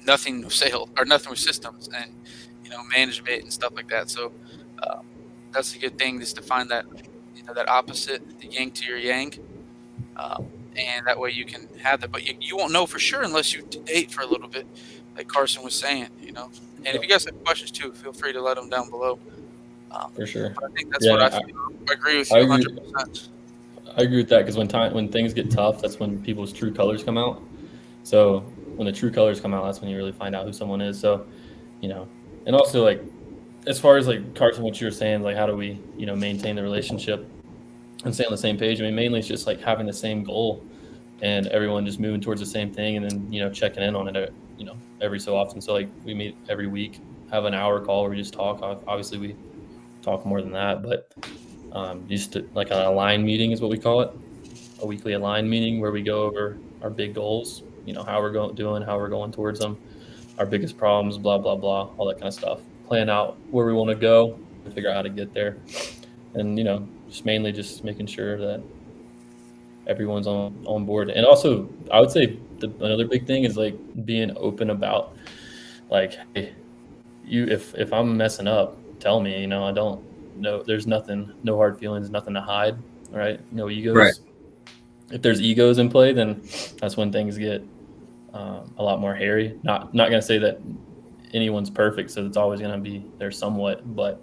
nothing with sales or nothing with systems and management and stuff like that. So that's a good thing, is to find that that opposite, the yang to your yang, and that way you can have that. But you won't know for sure unless you date for a little bit, like Carson was saying. And if you guys have questions too, feel free to let them down below. For sure. But I think that's what I Yeah, feel. I agree with I you agree. 100%. I agree with that because when things get tough, that's when people's true colors come out. So when the true colors come out, that's when you really find out who someone is. So, and also like as far as like Carson, what you were saying, like how do we, maintain the relationship and stay on the same page? I mean, mainly it's just like having the same goal and everyone just moving towards the same thing, and then checking in on it, every so often. So like we meet every week, have an hour call where we just talk. Obviously, we talk more than that, but just like an align meeting is what we call it, a weekly align meeting where we go over our big goals, how we're doing, how we're going towards them, our biggest problems, blah blah blah, all that kind of stuff. Plan out where we want to go and figure out how to get there, and just mainly just making sure that everyone's on board. And also, I would say another big thing is like being open about like, hey, if I'm messing up, tell me. I don't know. There's nothing, no hard feelings, nothing to hide. All right, no Right. egos. If there's egos in play, then that's when things get a lot more hairy. Not gonna say that anyone's perfect, so it's always gonna be there somewhat, but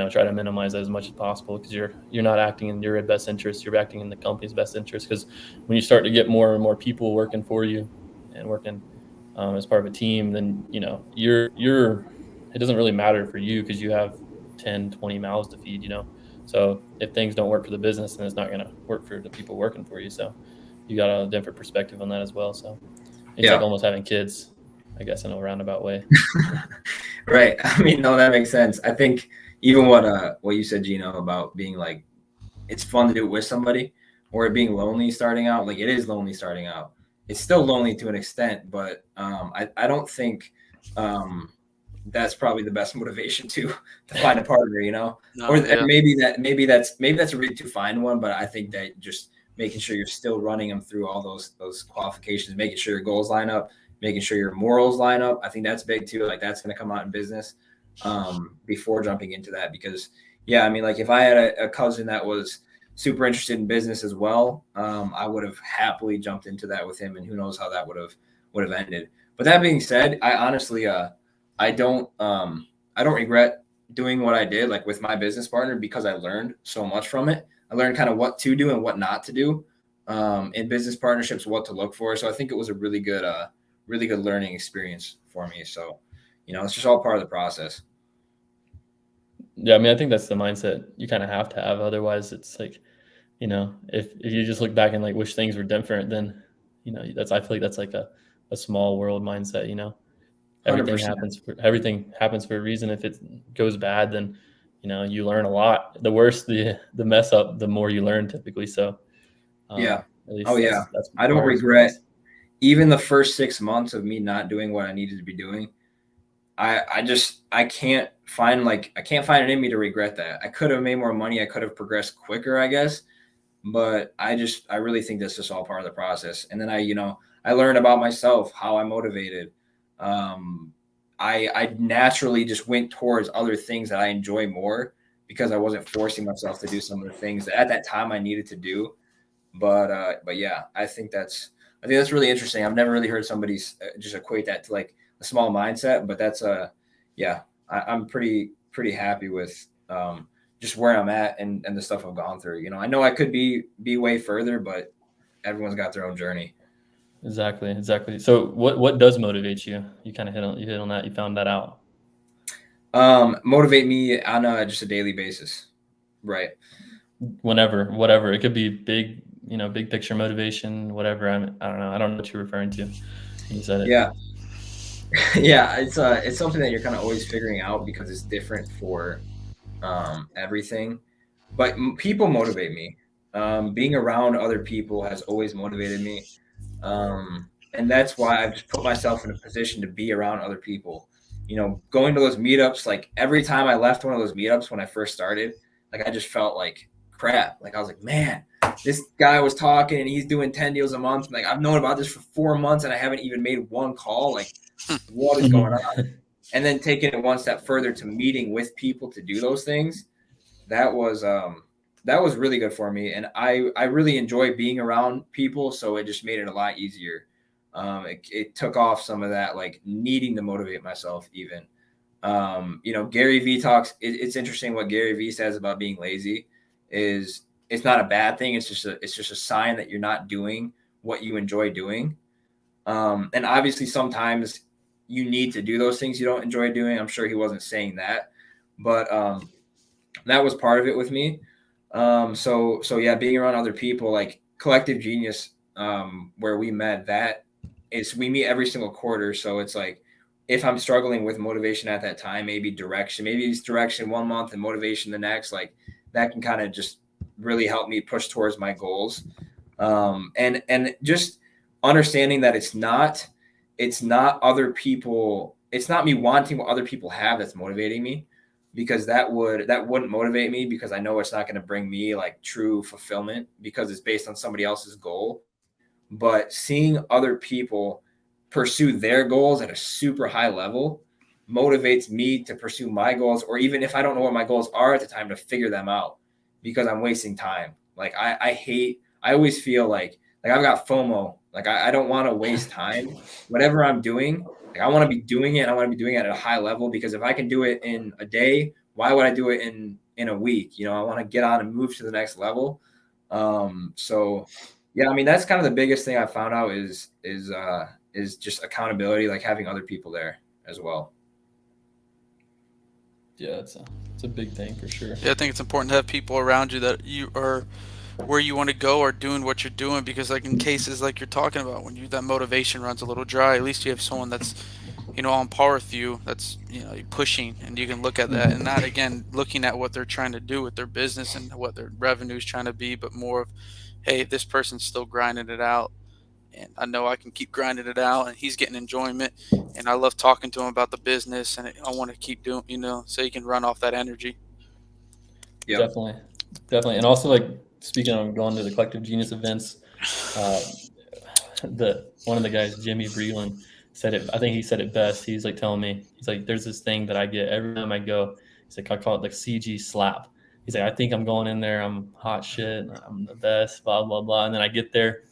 try to minimize that as much as possible because you're not acting in your best interest. You're acting in the company's best interest. Because when you start to get more and more people working for you and working as part of a team, then you're it doesn't really matter for you because you have 10, 20 mouths to feed. So if things don't work for the business, then it's not going to work for the people working for you. So you got a different perspective on that as well. So it's like almost having kids, I guess, in a roundabout way. Right. I mean, no, that makes sense. I think even what you said, Gino, about being like, it's fun to do it with somebody, or it being lonely starting out. Like, it is lonely starting out. It's still lonely to an extent, but I don't think that's probably the best motivation to find a partner, No, or yeah. maybe that's a reason to find one. But I think that just making sure you're still running them through all those qualifications, making sure your goals line up, making sure your morals line up. I think that's big too. Like, that's going to come out in business before jumping into that. Because yeah, I mean, like if I had a cousin that was super interested in business as well, I would have happily jumped into that with him, and who knows how that would have ended. But that being said, I honestly I don't regret doing what I did, like with my business partner, because I learned so much from it. I learned kind of what to do and what not to do in business partnerships, what to look for. So I think it was a really good learning experience for me. So, it's just all part of the process. Yeah, I mean, I think that's the mindset you kind of have to have. Otherwise, it's like, if you just look back and like wish things were different, then, I feel like that's like a small world mindset, 100%. Everything happens for a reason. If it goes bad, then, you learn a lot. The worse the mess up, the more you learn typically. So, Yeah. at least Oh yeah. that's I don't our regret experience. even the first 6 months of me not doing what I needed to be doing. I can't find it in me to regret that. I could have made more money. I could have progressed quicker, I guess. But I really think that's just all part of the process. And then I learned about myself, how I motivated. I naturally just went towards other things that I enjoy more because I wasn't forcing myself to do some of the things that at that time I needed to do. But yeah, I think that's really interesting. I've never really heard somebody just equate that to like a small mindset, but that's yeah, I'm pretty happy with just where I'm at and the stuff I've gone through. I know I could be way further, but everyone's got their own journey. Exactly. So what does motivate you? You kind of hit on that. You found that out. Motivate me on just a daily basis, right? Whatever. It could be big, big picture motivation, whatever. I don't know. I don't know what you're referring to when you said it. Yeah. Yeah, it's something that you're kind of always figuring out because it's different for everything. But people motivate me. Being around other people has always motivated me. And that's why I've just put myself in a position to be around other people. Going to those meetups, like every time I left one of those meetups when I first started, like I just felt like crap. Like I was like, man, this guy was talking and he's doing 10 deals a month. Like I've known about this for 4 months and I haven't even made one call. Like, what is going on? And then taking it one step further to meeting with people to do those things, that was really good for me. And I really enjoy being around people. So it just made it a lot easier. It took off some of that, like needing to motivate myself even. Gary Vee talks, it's interesting what Gary Vee says about being lazy is it's not a bad thing. It's just a sign that you're not doing what you enjoy doing. And obviously sometimes you need to do those things you don't enjoy doing. I'm sure he wasn't saying that, but that was part of it with me. So yeah, being around other people like Collective Genius, where we met, we meet every single quarter. So it's like, if I'm struggling with motivation at that time, maybe it's direction 1 month and motivation the next, like that can kind of just really help me push towards my goals. And just understanding that it's not other people. It's not me wanting what other people have that's motivating me, because that wouldn't motivate me, because I know it's not going to bring me like true fulfillment because it's based on somebody else's goal. But seeing other people pursue their goals at a super high level motivates me to pursue my goals, or even if I don't know what my goals are at the time, to figure them out, because I'm wasting time. Like I always feel like I've got FOMO. Like I don't want to waste time. Whatever I'm doing, like I want to be doing it, and I want to be doing it at a high level, because if I can do it in a day, why would I do it in a week? I want to get on and move to the next level. So yeah, I mean, that's kind of the biggest thing I found out is just accountability, like having other people there as well. Yeah, it's a big thing for sure. Yeah, I think it's important to have people around you that you are where you want to go or doing what you're doing, because like in cases like you're talking about, when that motivation runs a little dry, at least you have someone that's on par with you, that's pushing, and you can look at that and not again looking at what they're trying to do with their business and what their revenue is trying to be, but more of, hey, this person's still grinding it out, and I know I can keep grinding it out, and he's getting enjoyment, and I love talking to him about the business, and I want to keep doing, so you can run off that energy. Yeah. Definitely. And also, like, speaking of going to the Collective Genius events, one of the guys, Jimmy Breland, said it. I think he said it best. He's like telling me, he's like, there's this thing that I get every time I go. He's like, I call it like CG slap. He's like, I think I'm going in there, I'm hot shit, I'm the best, blah blah blah, and then I get there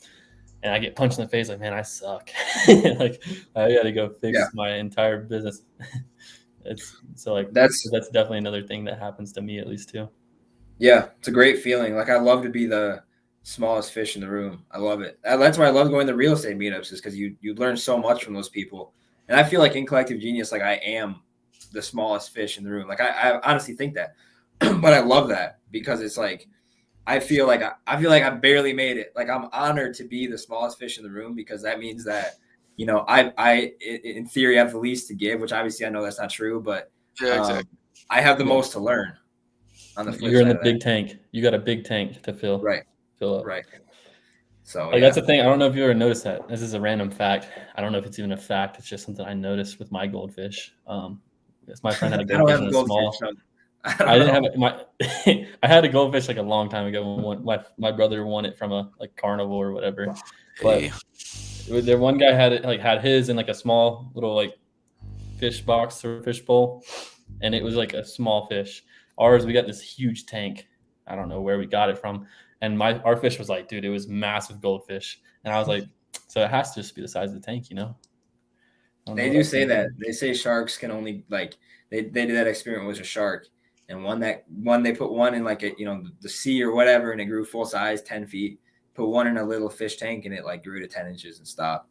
and I get punched in the face, like, man, I suck. Like I got to go fix my entire business. It's so like That's definitely another thing that happens to me at least too. Yeah, it's a great feeling. Like I love to be the smallest fish in the room. I love it. That's why I love going to real estate meetups is because you learn so much from those people. And I feel like in Collective Genius, like I am the smallest fish in the room. Like I honestly think that, but I love that because it's like I feel like I barely made it. Like I'm honored to be the smallest fish in the room because that means that I in theory have the least to give, which obviously I know that's not true, but Yeah, exactly. I have the Yeah. most to learn. On the flip You're in side the of that, big tank. You got a big tank to fill right, up. right. So Like that's yeah, the thing. I don't know if you ever noticed that. This is a random fact. I don't know if it's even a fact. It's just something I noticed with my goldfish. Yes, my friend had a I don't goldfish have in a a goldfish. small. So I I don't didn't have know. it. I had a goldfish like a long time ago when my brother won it from a like carnival or whatever. Hey, But there one guy had it like had his in like a small little like fish box or fish bowl, and it was like a small fish. Ours, we got this huge tank. I don't know where we got it from, and our fish was like, dude, it was massive goldfish, and I was like, so it has to just be the size of the tank, you know? I don't know They what do else say you that. do. They say sharks can only like they did that experiment with a shark, and one they put one in like the sea or whatever, and it grew full size 10 feet. Put one in a little fish tank, and it like grew to 10 inches and stopped.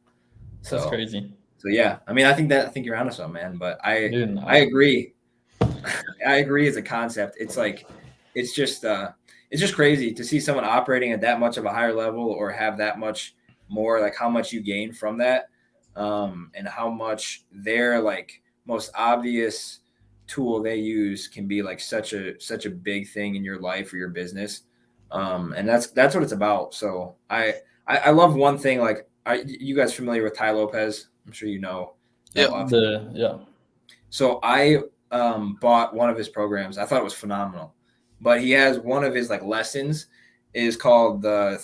That's So crazy, yeah, I mean, I think you're onto something, man. But dude. I agree. I agree as a concept. It's like it's just crazy to see someone operating at that much of a higher level or have that much more like how much you gain from that, and how much their like most obvious tool they use can be like such a big thing in your life or your business. And that's what it's about. So I love one thing like you guys familiar with Tai Lopez? I'm sure you know yep. of. Yeah. So I bought one of his programs. I thought it was phenomenal. But he has one of his like lessons is called the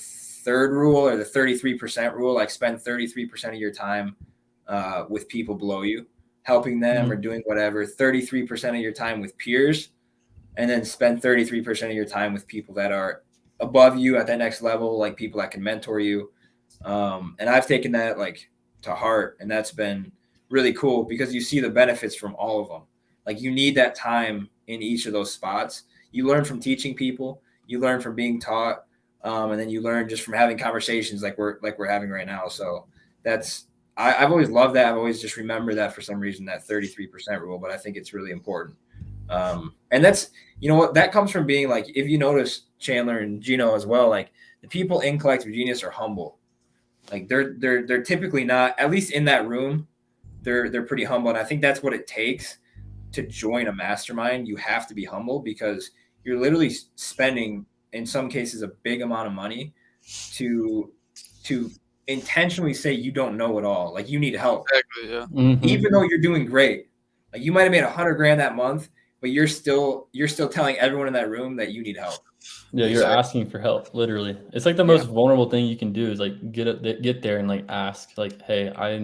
third rule or the 33% rule. Like spend 33% of your time with people below you, helping them or Mhm. doing whatever. 33% of your time with peers, and then spend 33% of your time with people that are above you at that next level, like people that can mentor you. And I've taken that like to heart, and that's been really cool because you see the benefits from all of them. Like you need that time in each of those spots. You learn from teaching people, you learn from being taught, and then you learn just from having conversations like we're having right now. So that's I've always loved that. I've always just remember that for some reason, that 33% rule, but I think it's really important. And that's what that comes from being like, if you notice Chandler and Gino as well, like the people in Collective Genius are humble. Like they're typically not, at least in that room, they're pretty humble. And I think that's what it takes to join a mastermind. You have to be humble because you're literally spending, in some cases, a big amount of money to to intentionally say you don't know it all. Like you need help, Exactly. Yeah. even Mhm. though you're doing great. Like you might have made $100,000 that month, but you're still telling everyone in that room that you need help. Yeah, you're Exactly. asking for help, literally. It's like the Yeah, most vulnerable thing you can do is like get there and like ask, like, hey, I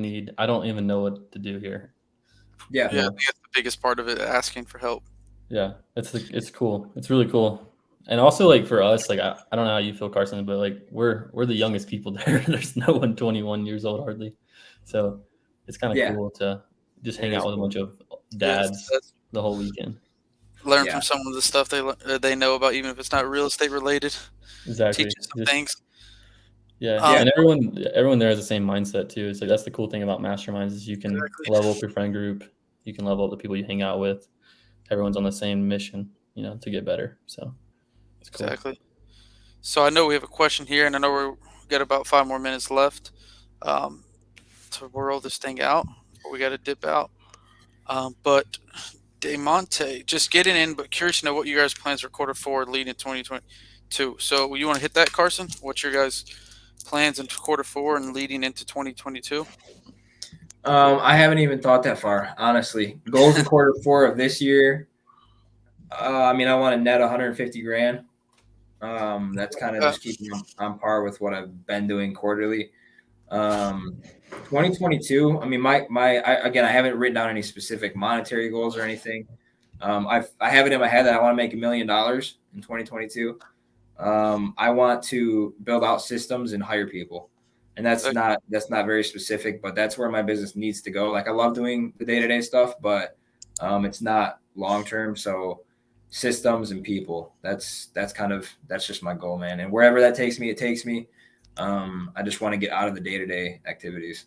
don't even know what to do here. yeah, You Yeah. I know? think that's the biggest part of it, asking for help. Yeah, it's cool. It's really cool. And also like for us, like I don't know how you feel, Carson, but like we're the youngest people there. There's no one 21 years old hardly. So it's kind of yeah. cool to just It hang is out with a cool. bunch of Yes. dads That's the whole weekend. learn Yeah, from some of the stuff they know about, even if it's not real estate related. Teach Exactly. you some Just things. yeah, yeah. Um. and everyone there has the same mindset too. It's like that's the cool thing about masterminds is you can Exactly. level up your friend group, you can level up the people you hang out with. Everyone's on the same mission, to get better. So it's cool. Exactly. So I know we have a question here, and I know we're got about 5 more minutes left um, to roll this thing out. But we got to dip out. But Demonte, just getting in, but curious to know what you guys' plans for quarter four leading in 2022. So you want to hit that, Carson? What's your guys' plans in quarter four and leading into 2022? I haven't even thought that far, honestly. Goals in quarter four of this year. I mean, I want to net 150 grand. That's kind of Uh, just keeping on par with what I've been doing quarterly. Um, 2022. I mean, again, I haven't written down any specific monetary goals or anything. I have it in my head that I want to make $1 million in 2022. I want to build out systems and hire people, and that's not very specific, but that's where my business needs to go. Like I love doing the day to day stuff, but It's not long term. So systems and people. That's just my goal, man. And wherever that takes me, it takes me. I just want to get out of the day-to-day activities.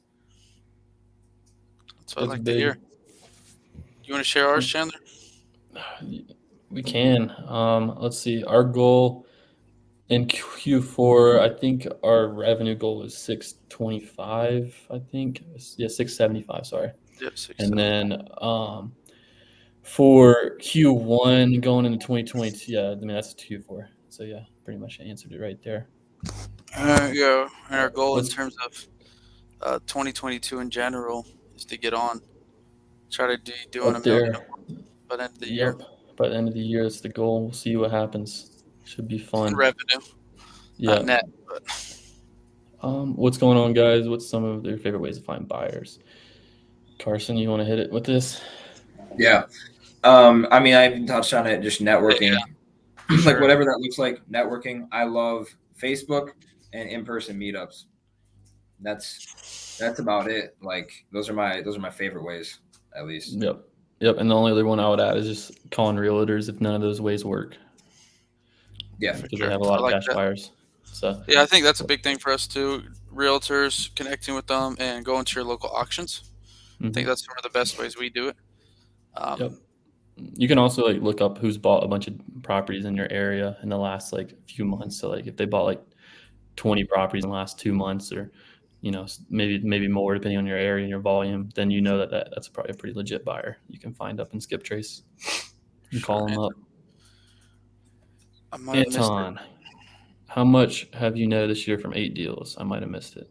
That's what I That's like to hear. big. You want to share ours, Chandler? We can. Let's see. Our goal in Q4, I think our revenue goal was 625. I think, yeah, 675. Sorry. Yep, 6, And 7. then for Q1 going into 2022, yeah, I mean that's Q4. So yeah, pretty much answered it right there. Yeah, and our goal in Let's- terms of 2022 in general is to get on, try to be doing Up $1 million there. by the end of the year. Yep. By the end of the year, that's the goal. We'll see what happens. Should be fun. Revenue, Yeah. not net. But What's going on, guys? What's some of their favorite ways to find buyers? Carson, you want to hit it with this? Yeah. I mean, I even touched on it, just networking. for Like sure. whatever that looks like, networking. I love Facebook and in-person meetups. That's about it. Like those are my favorite ways, at least. Yep. And the only other one I would add is just calling realtors if none of those ways work. Yeah. Because sure. they have a lot I of like cash that. buyers. So Yeah, I think that's a big thing for us too. Realtors, connecting with them, and going to your local auctions. I think that's one of the best ways we do it. Yep. You can also like look up who's bought a bunch of properties in your area in the last like few months. So like if they bought like 20 properties in the last 2 months, or maybe more depending on your area and your volume, then you know that's probably a pretty legit buyer. You can find up in Skip Trace and call them up. I might have missed it. Anton, how much have you netted this year from 8 deals? I might have missed it.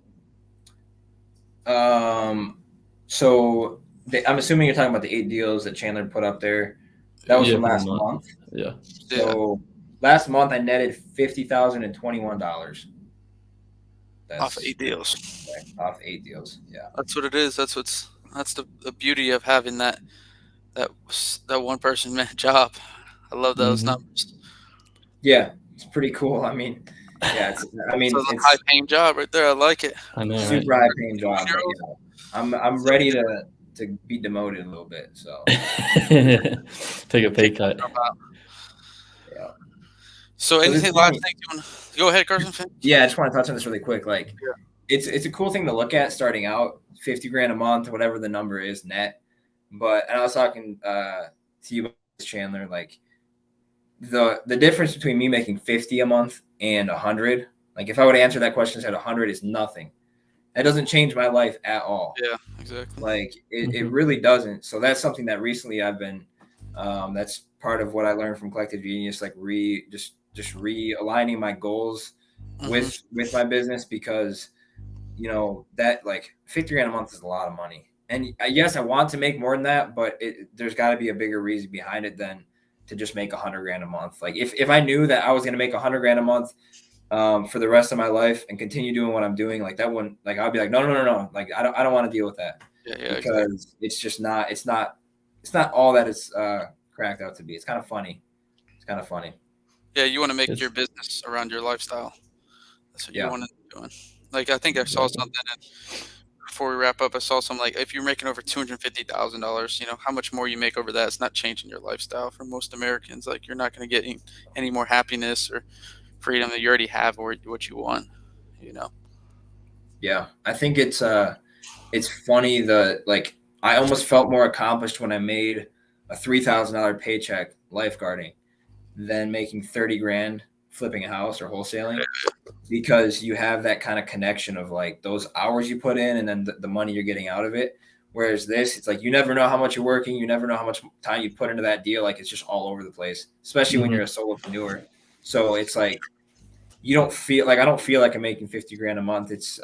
So I'm assuming you're talking about the 8 deals that Chandler put up there. That was from for the last month. Yeah. So last month I netted $50,021. Off 8 deals. Off 8 deals. Yeah. That's what it is. That's the beauty of having that one person job. I love those numbers. Yeah, it's pretty cool. I mean, yeah, it's So it's a high paying job right there. I like it. I know, super high paying job. But, you know, I'm ready to be demoted a little bit. So take a pay cut. Yeah. So anything last thing you want to go ahead, Carson? Yeah, I just want to touch on this really quick. Like, it's a cool thing to look at starting out, $50,000 a month, whatever the number is net. But and I was talking to you about this, Chandler, like the difference between me making 50 a month and 100. Like if I would answer that question said 100 is nothing. That doesn't change my life at all. Yeah, exactly. Like it really doesn't. So that's something that recently I've been. That's part of what I learned from Collective Genius, like just realigning my goals with my business, because you know that like $50,000 a month is a lot of money. And yes, I want to make more than that, but there's got to be a bigger reason behind it than to just make $100,000 a month. Like if I knew that I was going to make $100,000 a month for the rest of my life and continue doing what I'm doing, like that wouldn't, like I'd be like, no. Like I don't want to deal with that. Yeah, because exactly. it's just not, it's not all that it's cracked out to be. It's kind of funny. Yeah, you want to make your business around your lifestyle. That's what you want to be doing. Like I think I saw something, and before we wrap up, I saw something like if you're making over $250,000, you know how much more you make over that. It's not changing your lifestyle for most Americans. Like you're not going to get any more happiness or freedom that you already have or what you want. You know. Yeah, I think it's funny like I almost felt more accomplished when I made a $3,000 paycheck lifeguarding than making 30 grand flipping a house or wholesaling, because you have that kind of connection of like those hours you put in and then the money you're getting out of it. Whereas this, it's like you never know how much you're working, you never know how much time you put into that deal. Like it's just all over the place, especially when you're a solopreneur. So it's like you don't feel like, I don't feel like I'm making 50 grand a month. It's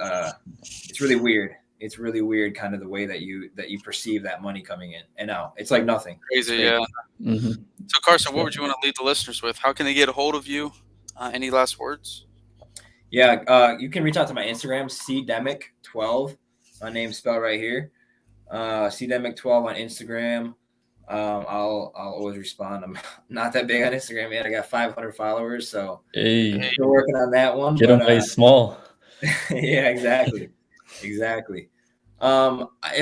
really weird. It's really weird, kind of the way that you perceive that money coming in and out. It's like nothing. Crazy, yeah. So Carson, what would you want to leave the listeners with? How can they get a hold of you? Any last words? Yeah, you can reach out to my Instagram, cdemick12. My name's spelled right here. cdemick12 on Instagram. I'll always respond. I'm not that big on Instagram yet. I got 500 followers, so Hey, still working on that one. Get them way small. Yeah, exactly. If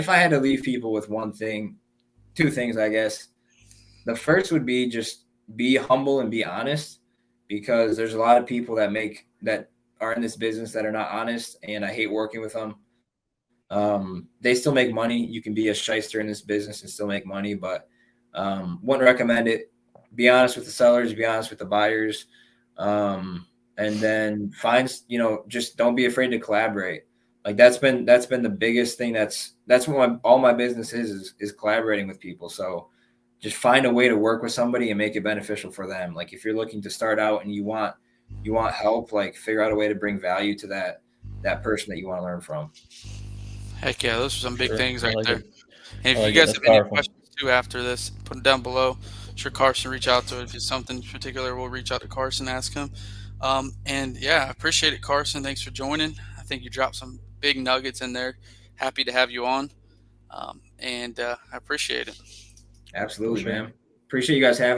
I had to leave people with one thing, two things, I guess. The first would be just be humble and be honest, because there's a lot of people that are in this business that are not honest, and I hate working with them. They still make money. You can be a shyster in this business and still make money, but wouldn't recommend it. Be honest with the sellers, be honest with the buyers, and then just don't be afraid to collaborate. Like that's been the biggest thing. That's what all my business is collaborating with people. So just find a way to work with somebody and make it beneficial for them. Like if you're looking to start out and you want help, like figure out a way to bring value to that person that you want to learn from. Heck yeah, those are some big things right like there. it. And if I you like it. guys That's have any powerful. questions too after this, put them down below. I'm sure Carson reach out to it. If it's something particular, we'll reach out to Carson, ask him. And yeah, I appreciate it, Carson. Thanks for joining. I think you dropped some big nuggets in there. Happy to have you on. And I appreciate it. Absolutely, For sure. man. Appreciate you guys having